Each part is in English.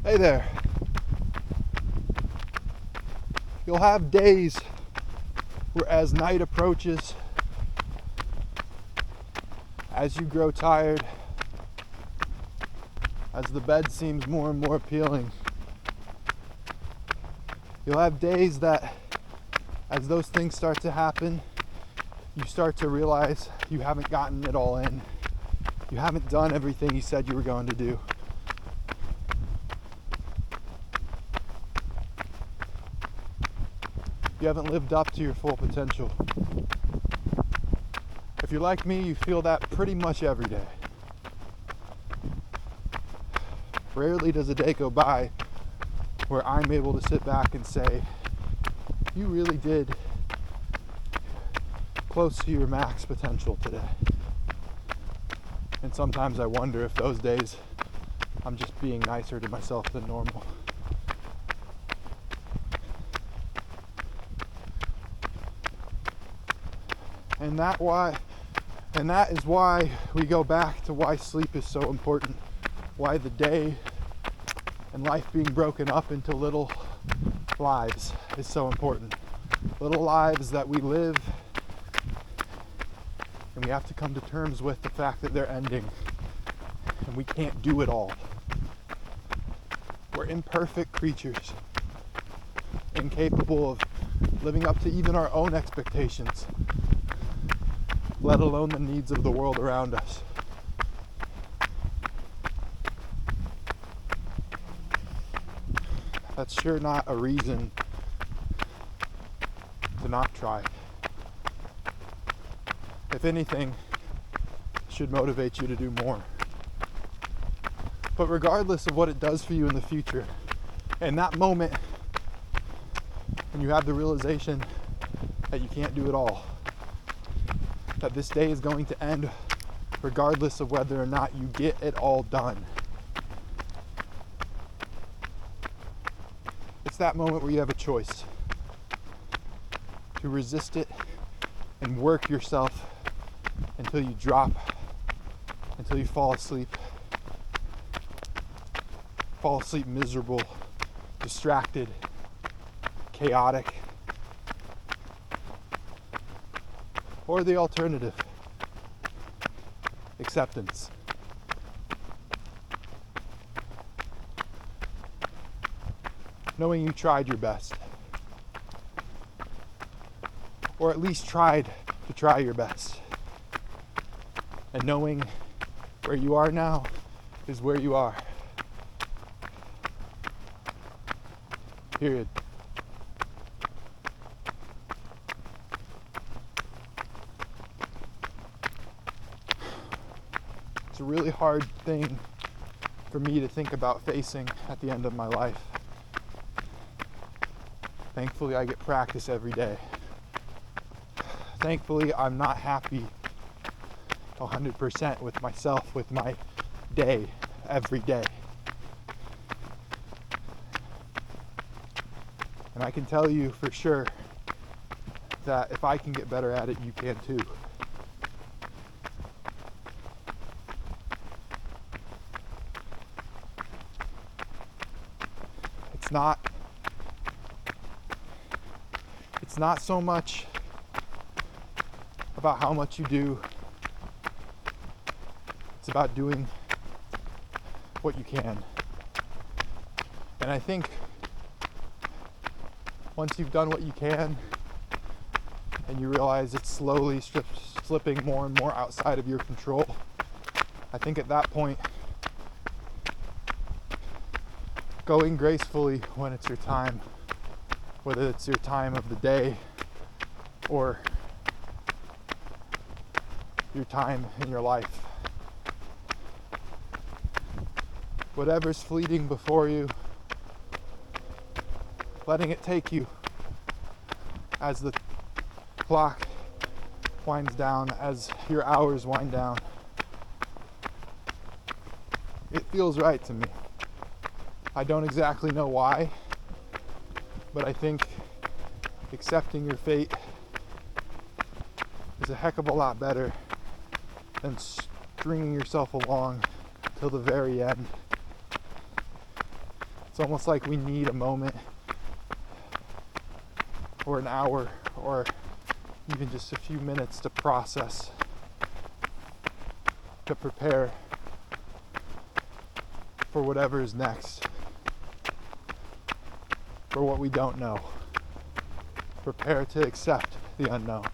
Hey there. You'll have days where, as night approaches, as you grow tired, as the bed seems more and more appealing, you'll have days that, as those things start to happen, you start to realize you haven't gotten it all in. You haven't done everything you said you were going to do. You haven't lived up to your full potential. If you're like me, you feel that pretty much every day. Rarely does a day go by where I'm able to sit back and say, you really did close to your max potential today. And sometimes I wonder if those days I'm just being nicer to myself than normal. And that is why we go back to why sleep is so important, why the day and life being broken up into little lives is so important. Little lives that we live, and we have to come to terms with the fact that they're ending, and we can't do it all. We're imperfect creatures, incapable of living up to even our own expectations, let alone the needs of the world around us. That's sure not a reason to not try. If anything, it should motivate you to do more. But regardless of what it does for you in the future, in that moment, when you have the realization that you can't do it all, that this day is going to end regardless of whether or not you get it all done. It's that moment where you have a choice to resist it and work yourself until you drop, until you fall asleep miserable, distracted, chaotic. Or the alternative, acceptance. Knowing you tried your best. Or at least tried to try your best. And knowing where you are now is where you are. Period. It's a really hard thing for me to think about facing at the end of my life. Thankfully, I get practice every day. Thankfully, I'm not happy 100% with myself, with my day, every day. And I can tell you for sure that if I can get better at it, you can too. It's not so much about how much you do. It's about doing what you can. And I think once you've done what you can and you realize it's slowly slipping more and more outside of your control, I think at that point, going gracefully when it's your time, whether it's your time of the day or your time in your life. Whatever's fleeting before you, letting it take you as the clock winds down, as your hours wind down. It feels right to me. I don't exactly know why, but I think accepting your fate is a heck of a lot better than stringing yourself along till the very end It's almost like we need a moment or an hour or even just a few minutes to process, to prepare for whatever is next, for what we don't know. Prepare to accept the unknown.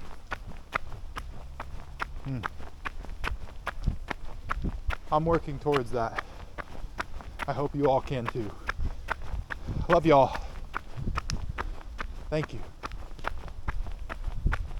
I'm working towards that. I hope you all can too. Love y'all. Thank you.